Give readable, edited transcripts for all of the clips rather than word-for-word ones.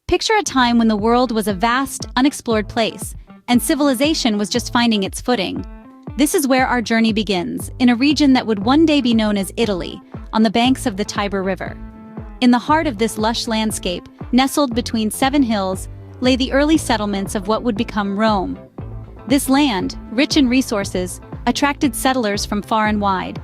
Picture a time when the world was a vast, unexplored place, and civilization was just finding its footing. This is where our journey begins, in a region that would one day be known as Italy, on the banks of the Tiber River. In the heart of this lush landscape, nestled between 7 hills, lay the early settlements of what would become Rome. This land, rich in resources, attracted settlers from far and wide.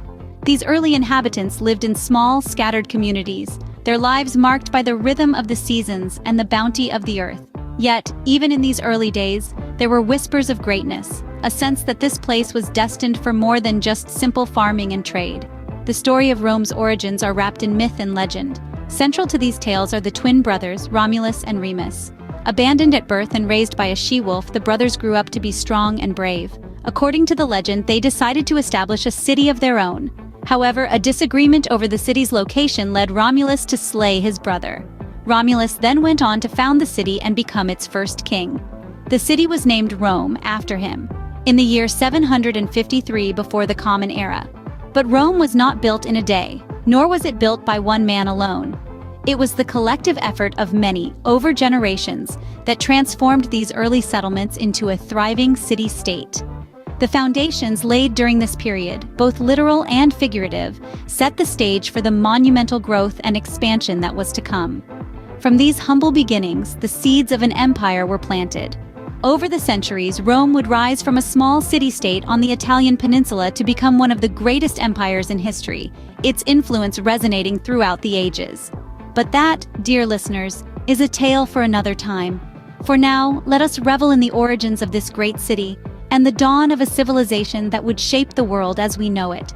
These early inhabitants lived in small, scattered communities, their lives marked by the rhythm of the seasons and the bounty of the earth. Yet, even in these early days, there were whispers of greatness, a sense that this place was destined for more than just simple farming and trade. The story of Rome's origins are wrapped in myth and legend. Central to these tales are the twin brothers, Romulus and Remus. Abandoned at birth and raised by a she-wolf, the brothers grew up to be strong and brave. According to the legend, they decided to establish a city of their own. However, a disagreement over the city's location led Romulus to slay his brother. Romulus then went on to found the city and become its first king. The city was named Rome after him, in the year 753 before the Common Era. But Rome was not built in a day, nor was it built by one man alone. It was the collective effort of many, over generations, that transformed these early settlements into a thriving city-state. The foundations laid during this period, both literal and figurative, set the stage for the monumental growth and expansion that was to come. From these humble beginnings, the seeds of an empire were planted. Over the centuries, Rome would rise from a small city-state on the Italian peninsula to become one of the greatest empires in history, its influence resonating throughout the ages. But that, dear listeners, is a tale for another time. For now, let us revel in the origins of this great city and the dawn of a civilization that would shape the world as we know it.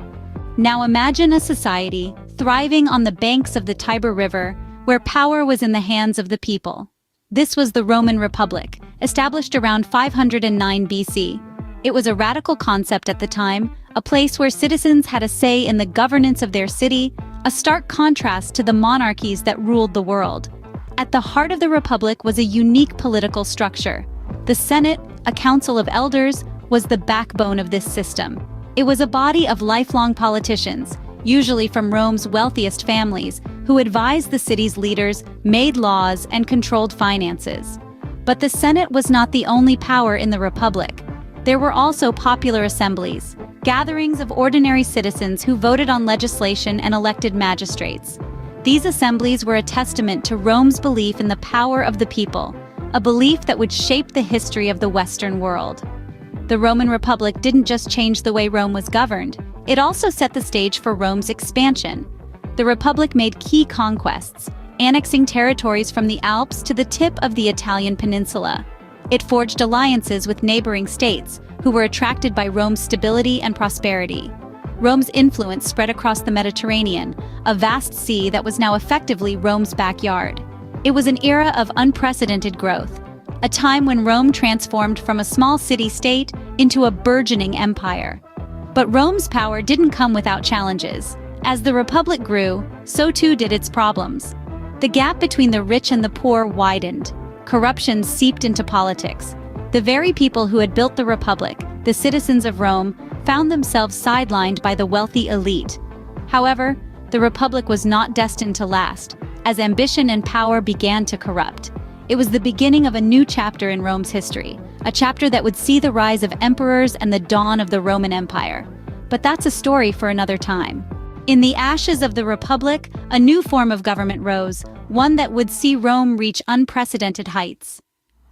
Now imagine a society thriving on the banks of the Tiber River, where power was in the hands of the people. This was the Roman Republic, established around 509 BC. It was a radical concept at the time, a place where citizens had a say in the governance of their city, a stark contrast to the monarchies that ruled the world. At the heart of the Republic was a unique political structure. The Senate, a council of elders, was the backbone of this system. It was a body of lifelong politicians, usually from Rome's wealthiest families, who advised the city's leaders, made laws, and controlled finances. But the Senate was not the only power in the Republic. There were also popular assemblies, gatherings of ordinary citizens who voted on legislation and elected magistrates. These assemblies were a testament to Rome's belief in the power of the people, a belief that would shape the history of the Western world. The Roman Republic didn't just change the way Rome was governed, it also set the stage for Rome's expansion. The Republic made key conquests, annexing territories from the Alps to the tip of the Italian peninsula. It forged alliances with neighboring states, who were attracted by Rome's stability and prosperity. Rome's influence spread across the Mediterranean, a vast sea that was now effectively Rome's backyard. It was an era of unprecedented growth, a time when Rome transformed from a small city-state into a burgeoning empire. But Rome's power didn't come without challenges. As the Republic grew, so too did its problems. The gap between the rich and the poor widened. Corruption seeped into politics. The very people who had built the Republic, the citizens of Rome, found themselves sidelined by the wealthy elite. However, the Republic was not destined to last, as ambition and power began to corrupt. It was the beginning of a new chapter in Rome's history, a chapter that would see the rise of emperors and the dawn of the Roman Empire. But that's a story for another time. In the ashes of the Republic, a new form of government rose, one that would see Rome reach unprecedented heights.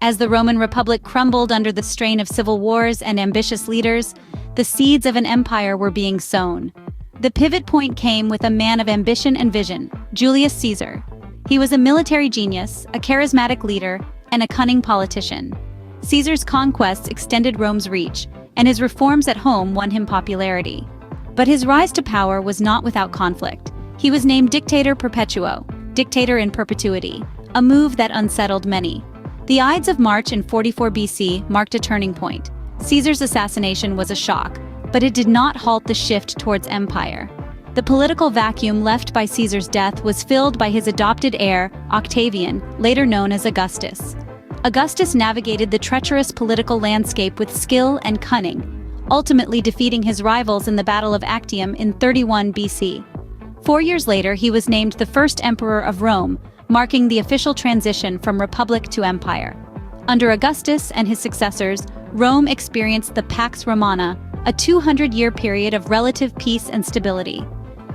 As the Roman Republic crumbled under the strain of civil wars and ambitious leaders, the seeds of an empire were being sown. The pivot point came with a man of ambition and vision, Julius Caesar. He was a military genius, a charismatic leader, and a cunning politician. Caesar's conquests extended Rome's reach, and his reforms at home won him popularity. But his rise to power was not without conflict. He was named Dictator Perpetuo, dictator in perpetuity, a move that unsettled many. The Ides of March in 44 BC marked a turning point. Caesar's assassination was a shock, but it did not halt the shift towards empire. The political vacuum left by Caesar's death was filled by his adopted heir, Octavian, later known as Augustus. Augustus navigated the treacherous political landscape with skill and cunning, ultimately defeating his rivals in the Battle of Actium in 31 BC. 4 years later, he was named the first emperor of Rome, marking the official transition from republic to empire. Under Augustus and his successors, Rome experienced the Pax Romana, a 200-year period of relative peace and stability.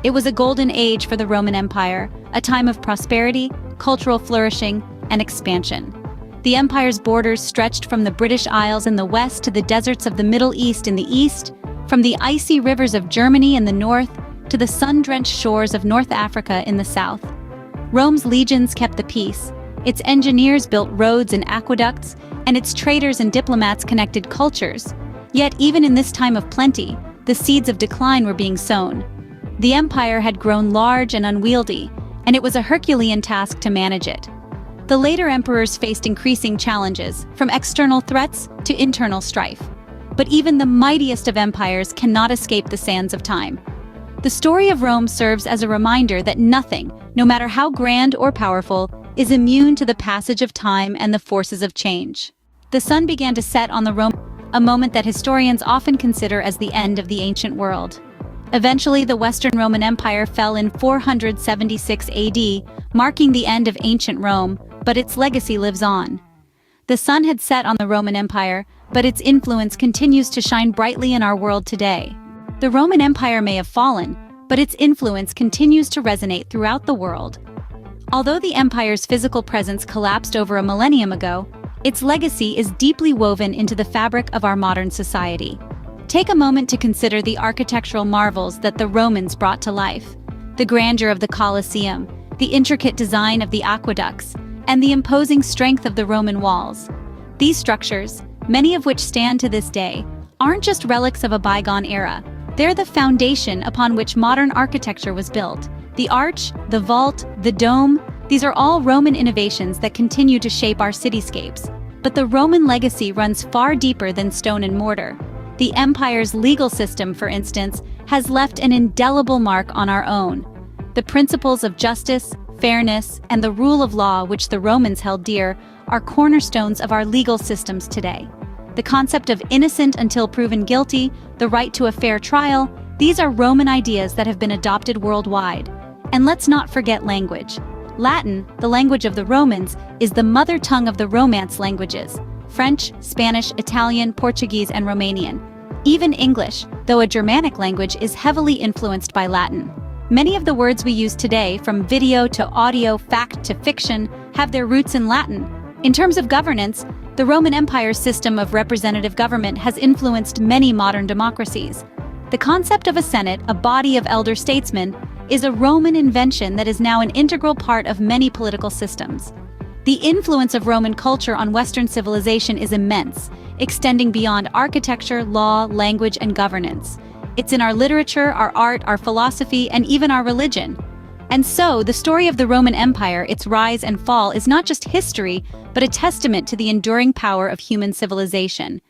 It was a golden age for the Roman Empire, a time of prosperity, cultural flourishing, and expansion. The empire's borders stretched from the British Isles in the west to the deserts of the Middle East in the east, from the icy rivers of Germany in the north to the sun-drenched shores of North Africa in the south. Rome's legions kept the peace, its engineers built roads and aqueducts, and its traders and diplomats connected cultures. Yet even in this time of plenty, the seeds of decline were being sown. The empire had grown large and unwieldy, and it was a Herculean task to manage it. The later emperors faced increasing challenges, from external threats to internal strife. But even the mightiest of empires cannot escape the sands of time. The story of Rome serves as a reminder that nothing, no matter how grand or powerful, is immune to the passage of time and the forces of change. The sun began to set on the Rome, a moment that historians often consider as the end of the ancient world. Eventually, the Western Roman Empire fell in 476 AD, marking the end of ancient Rome, but its legacy lives on. The sun had set on the Roman Empire, but its influence continues to shine brightly in our world today. The Roman Empire may have fallen, but its influence continues to resonate throughout the world. Although the empire's physical presence collapsed over a millennium ago, its legacy is deeply woven into the fabric of our modern society. Take a moment to consider the architectural marvels that the Romans brought to life. The grandeur of the Colosseum, the intricate design of the aqueducts, and the imposing strength of the Roman walls. These structures, many of which stand to this day, aren't just relics of a bygone era. They're the foundation upon which modern architecture was built. The arch, the vault, the dome, these are all Roman innovations that continue to shape our cityscapes. But the Roman legacy runs far deeper than stone and mortar. The empire's legal system, for instance, has left an indelible mark on our own. The principles of justice, fairness, and the rule of law which the Romans held dear are cornerstones of our legal systems today. The concept of innocent until proven guilty, the right to a fair trial, these are Roman ideas that have been adopted worldwide. And let's not forget language. Latin, the language of the Romans, is the mother tongue of the Romance languages: French, Spanish, Italian, Portuguese, and Romanian. Even English, though a Germanic language, is heavily influenced by Latin. Many of the words we use today, from video to audio, fact to fiction, have their roots in Latin. In terms of governance, the Roman Empire's system of representative government has influenced many modern democracies. The concept of a Senate, a body of elder statesmen, is a Roman invention that is now an integral part of many political systems. The influence of Roman culture on Western civilization is immense, extending beyond architecture, law, language, and governance. It's in our literature, our art, our philosophy, and even our religion. And so, the story of the Roman Empire, its rise and fall, is not just history, but a testament to the enduring power of human civilization.